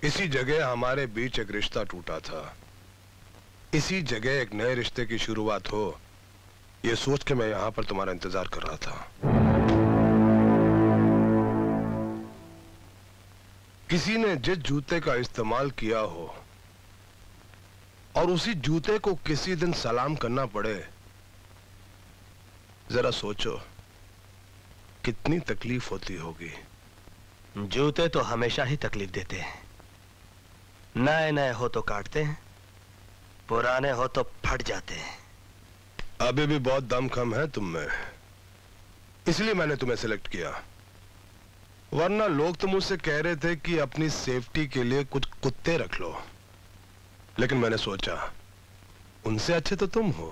इसी जगह हमारे बीच एक रिश्ता टूटा था। इसी जगह एक नए रिश्ते की शुरुआत हो, यह सोच के मैं यहां पर तुम्हारा इंतजार कर रहा था। किसी ने जिस जूते का इस्तेमाल किया हो और उसी जूते को किसी दिन सलाम करना पड़े, जरा सोचो कितनी तकलीफ होती होगी। जूते तो हमेशा ही तकलीफ देते हैं। नए नए हो तो काटते हैं, पुराने हो तो फट जाते हैं। अभी भी बहुत दमखम है तुम में, इसलिए मैंने तुम्हें सिलेक्ट किया। वरना लोग तो मुझसे कह रहे थे कि अपनी सेफ्टी के लिए कुछ कुत्ते रख लो, लेकिन मैंने सोचा उनसे अच्छे तो तुम हो।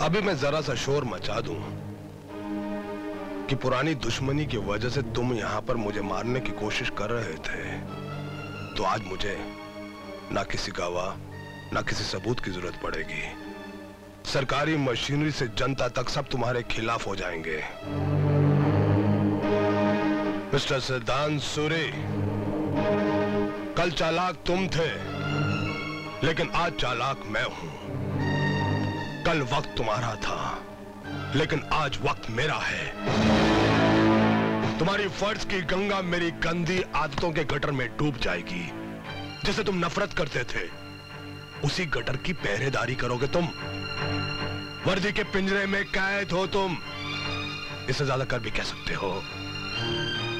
अभी मैं जरा सा शोर मचा दूं कि पुरानी दुश्मनी की वजह से तुम यहां पर मुझे मारने की कोशिश कर रहे थे, तो आज मुझे ना किसी गवाह ना किसी सबूत की जरूरत पड़ेगी। सरकारी मशीनरी से जनता तक सब तुम्हारे खिलाफ हो जाएंगे। मिस्टर सिद्धांत सूरी, कल चालाक तुम थे, लेकिन आज चालाक मैं हूं। कल वक्त तुम्हारा था, लेकिन आज वक्त मेरा है। तुम्हारी फर्ज की गंगा मेरी गंदी आदतों के गटर में डूब जाएगी। जिसे तुम नफरत करते थे, उसी गटर की पहरेदारी करोगे तुम। वर्दी के पिंजरे में कैद हो तुम। इससे ज्यादा कर भी कह सकते हो।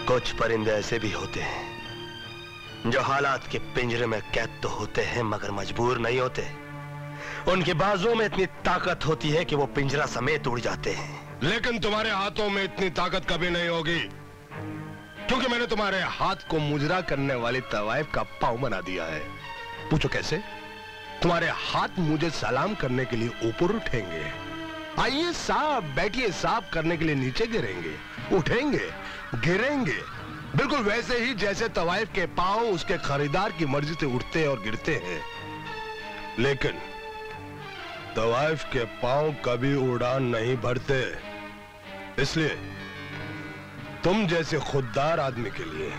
कुछ परिंदे ऐसे भी होते हैं जो हालात के पिंजरे में कैद तो होते हैं, मगर मजबूर नहीं होते। उनके बाजुओं में इतनी ताकत होती है कि वो पिंजरा समेत उड़ जाते हैं। लेकिन तुम्हारे हाथों में इतनी ताकत कभी नहीं होगी, क्योंकि मैंने तुम्हारे हाथ को मुजरा करने वाली तवाइफ का पांव बना दिया है। पूछो कैसे? तुम्हारे हाथ मुझे सलाम करने के लिए ऊपर उठेंगे। आइए साहब बैठिए साहब करने के लिए नीचे गिरेंगे, उठेंगे, गिरेंगे, बिल्कुल वैसे ही जैसे तवाइफ के पांव उसके खरीदार की मर्जी से उठते और गिरते हैं। लेकिन तवाइफ के पांव कभी उड़ान नहीं भरते। इसलिए तुम जैसे खुददार आदमी के लिए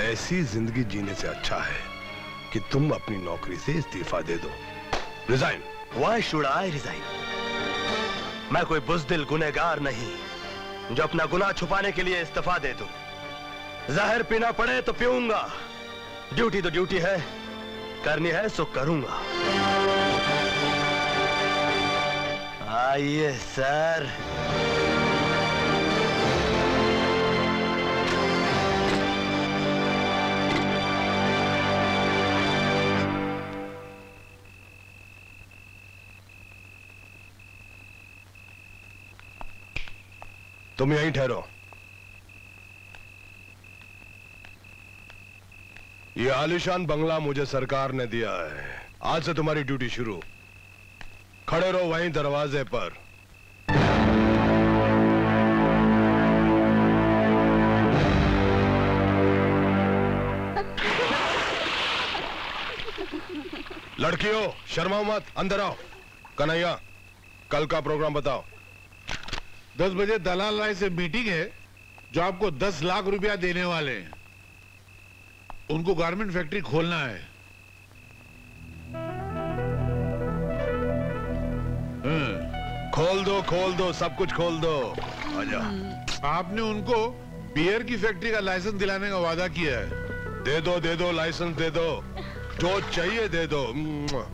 ऐसी जिंदगी जीने से अच्छा है कि तुम अपनी नौकरी से इस्तीफा दे दो। Resign. Why should I resign? मैं कोई बुज़दिल गुनहगार नहीं जो अपना गुनाह छुपाने के लिए इस्तीफा दे दूं। जहर पीना पड़े तो पीऊंगा। ड्यूटी तो ड्यूटी है, करनी है सो करूंगा। आइए सर। तुम यहीं ठहरो। ये आलीशान बंगला मुझे सरकार ने दिया है। आज से तुम्हारी ड्यूटी शुरू। खड़े रहो वहीं दरवाजे पर। लड़कियों शर्माओ मत, अंदर आओ। कन्हैया, कल का प्रोग्राम बताओ। 10 बजे दलाल राय से मीटिंग है जो आपको 10 लाख रुपया देने वाले हैं। उनको गारमेंट फैक्ट्री खोलना है। खोल दो सब कुछ खोल दो। आजा। आपने उनको बियर की फैक्ट्री का लाइसेंस दिलाने का वादा किया है। दे दो लाइसेंस दे दो, जो चाहिए दे दो।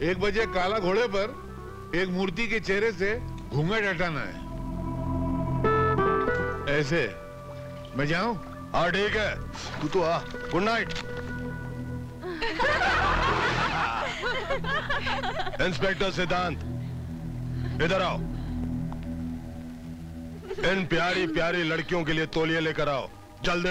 1 बजे काला घोड़े पर एक मूर्ति के चेहरे से घूंघट हटाना है। ऐसे मैं जाऊं? हाँ ठीक है, तू तो आ। Good night. इंस्पेक्टर सिद्धांत, इधर आओ। इन प्यारी प्यारी लड़कियों के लिए तौलिए लेकर आओ, जल्दी।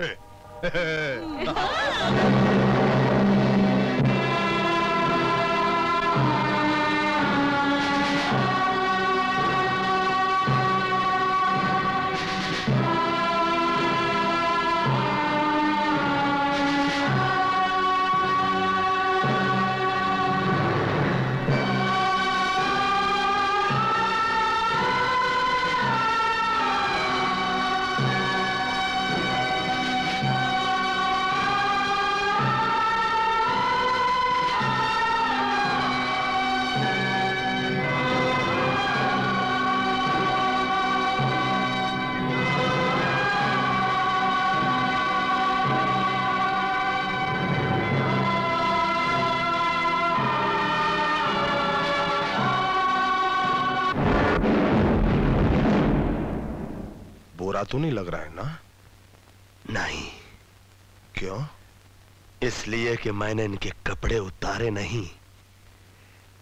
बुरा तो नहीं लग रहा है ना? नहीं। क्यों? इसलिए कि मैंने इनके कपड़े उतारे नहीं,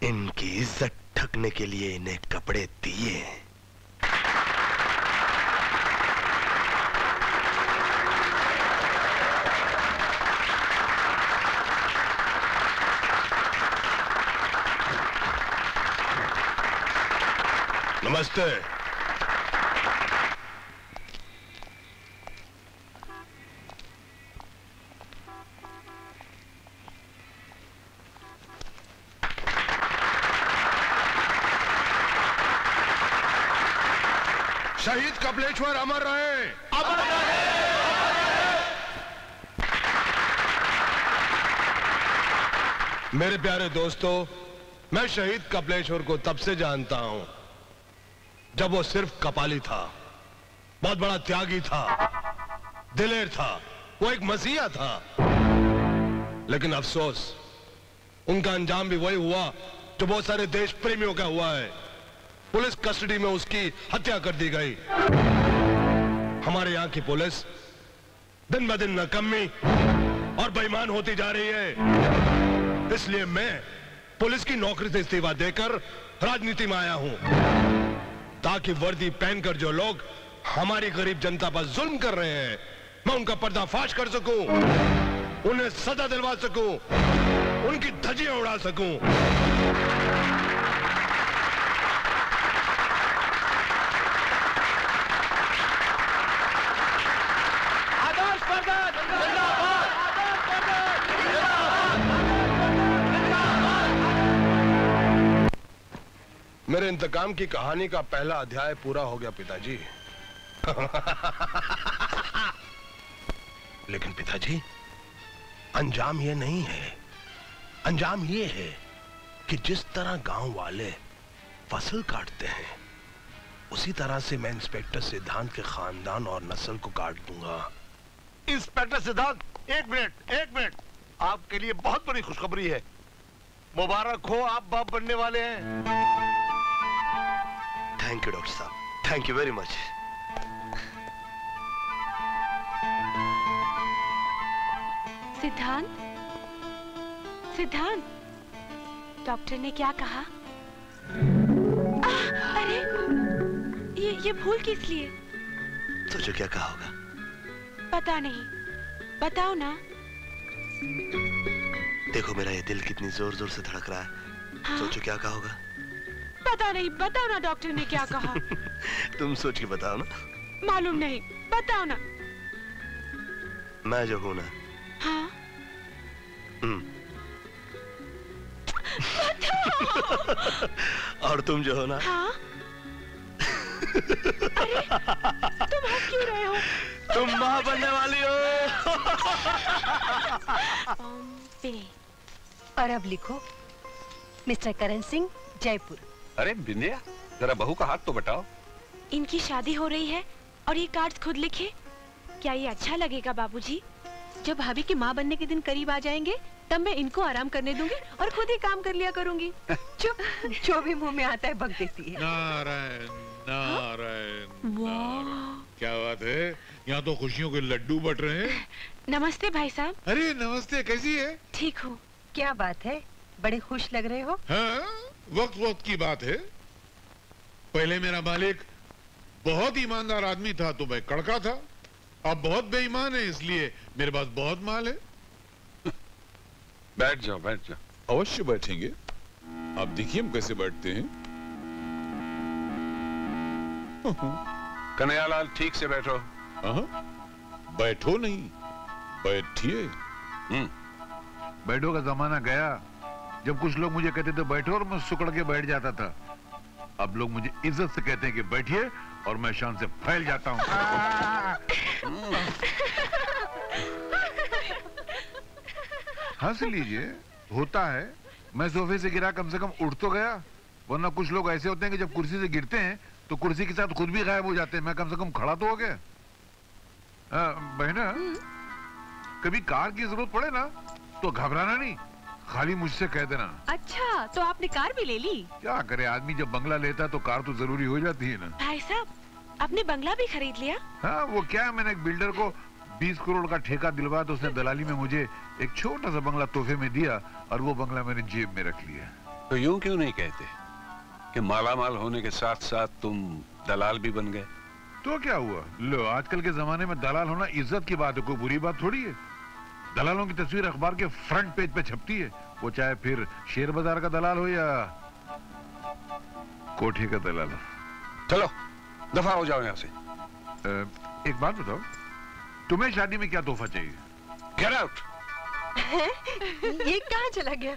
इनकी इज्जत ढकने के लिए इन्हें कपड़े दिए। नमस्ते। शहीद कपिलेश्वर अमर रहे, अमर रहे। मेरे प्यारे दोस्तों, मैं शहीद कपिलेश्वर को तब से जानता हूं जब वो सिर्फ कपाली था। बहुत बड़ा त्यागी था, दिलेर था, वो एक मसीहा था। लेकिन अफसोस, उनका अंजाम भी वही हुआ जो बहुत सारे देश प्रेमियों का हुआ है। पुलिस कस्टडी में उसकी हत्या कर दी गई। हमारे यहां की पुलिस दिन ब दिन नाकामी और बेईमान होती जा रही है। इसलिए मैं पुलिस की नौकरी से इस्तीफा देकर राजनीति में आया हूं, ताकि वर्दी पहनकर जो लोग हमारी गरीब जनता पर जुल्म कर रहे हैं, मैं उनका पर्दाफाश कर सकूं, उन्हें सजा दिलवा सकूं, उनकी धज्जियां उड़ा सकूं। मेरे इंतकाम की कहानी का पहला अध्याय पूरा हो गया पिताजी। लेकिन पिताजी, अंजाम ये नहीं है। अंजाम ये है कि जिस तरह गांव वाले फसल काटते हैं, उसी तरह से मैं इंस्पेक्टर सिद्धांत के खानदान और नस्ल को काट दूंगा। इंस्पेक्टर सिद्धांत, एक मिनट। आपके लिए बहुत बड़ी खुशखबरी है। मुबारक हो, आप बाप बनने वाले हैं। थैंक यू डॉक्टर साहब, थैंक यू वेरी मच। सिद्धांत, डॉक्टर ने क्या कहा? अरे ये भूल किस लिए? सोचो क्या कहा होगा। पता नहीं, बताओ ना। देखो मेरा ये दिल कितनी जोर जोर से धड़क रहा है। हाँ? सोचो क्या कहा होगा। पता नहीं, बताओ ना डॉक्टर ने क्या कहा। तुम सोच के बताओ ना। मालूम नहीं, बताओ ना। मैं जो हूं ना। हाँ? और तुम जो हो ना। हाँ? अरे, तुम हंस क्यों रहे हो? तुम मां बनने वाली हो। और अब लिखो, मिस्टर करण सिंह, जयपुर। अरे बिंदिया, जरा बहू का हाथ तो बताओ। इनकी शादी हो रही है और ये कार्ड खुद लिखे। क्या ये अच्छा लगेगा बाबूजी? जब भाभी के माँ बनने के दिन करीब आ जाएंगे, तब मैं इनको आराम करने दूंगी और खुद ही काम कर लिया करूंगी। चुप, जो भी मुंह में आता है बक देती है। नारायण नारायण नारायण। क्या बात है, यहाँ तो खुशियों के लड्डू बट रहे हैं। नमस्ते भाई साहब। अरे नमस्ते, कैसी है? ठीक हूँ। क्या बात है, बड़े खुश लग रहे हो। हाँ, वक्त की बात है। पहले मेरा मालिक बहुत ईमानदार आदमी था तो मैं कड़का था। अब बहुत बेईमान है, इसलिए मेरे पास बहुत माल है। बैठ जाओ, बैठ जाओ। अवश्य बैठेंगे। आप देखिए हम कैसे बैठते हैं। कन्हैयालाल, ठीक से बैठो। बैठो नहीं, बैठिए। बैठो का जमाना गया जब कुछ लोग मुझे कहते थे बैठो और मैं सुकड़ के बैठ जाता था। अब लोग मुझे इज्जत से कहते हैं कि बैठिए और मैं शान से फैल जाता हूँ। हंस लीजिए, होता है। मैं सोफे से गिरा, कम से कम उठ तो गया। वरना कुछ लोग ऐसे होते हैं कि जब कुर्सी से गिरते हैं तो कुर्सी के साथ खुद भी गायब हो जाते हैं। मैं कम से कम खड़ा तो हो गया। बहना, कभी कार की जरूरत पड़े ना तो घबराना नहीं, खाली मुझसे कह देना। अच्छा, तो आपने कार भी ले ली? क्या करे आदमी, जब बंगला लेता तो कार तो जरूरी हो जाती है ना। भाई साहब, आपने बंगला भी खरीद लिया? हाँ, वो क्या है, मैंने एक बिल्डर को 20 करोड़ का ठेका दिलवाया तो उसने दलाली में मुझे एक छोटा सा बंगला तोहफे में दिया और वो बंगला मैंने जेब में रख लिया। तो यूं क्यों नहीं कहते कि माला माल होने के साथ साथ तुम दलाल भी बन गए? तो क्या हुआ, लो आजकल के जमाने में दलाल होना इज्जत की बात है, कोई बुरी बात थोड़ी है। दलालों की तस्वीर अखबार के फ्रंट पेज पे छपती है, वो चाहे फिर शेयर बाजार का दलाल हो या कोठे का दलाल हो। चलो दफा हो जाओ यहाँ से। एक बात बताओ, तुम्हें शादी में क्या तोहफा चाहिए? Get out. ये कहाँ चला गया?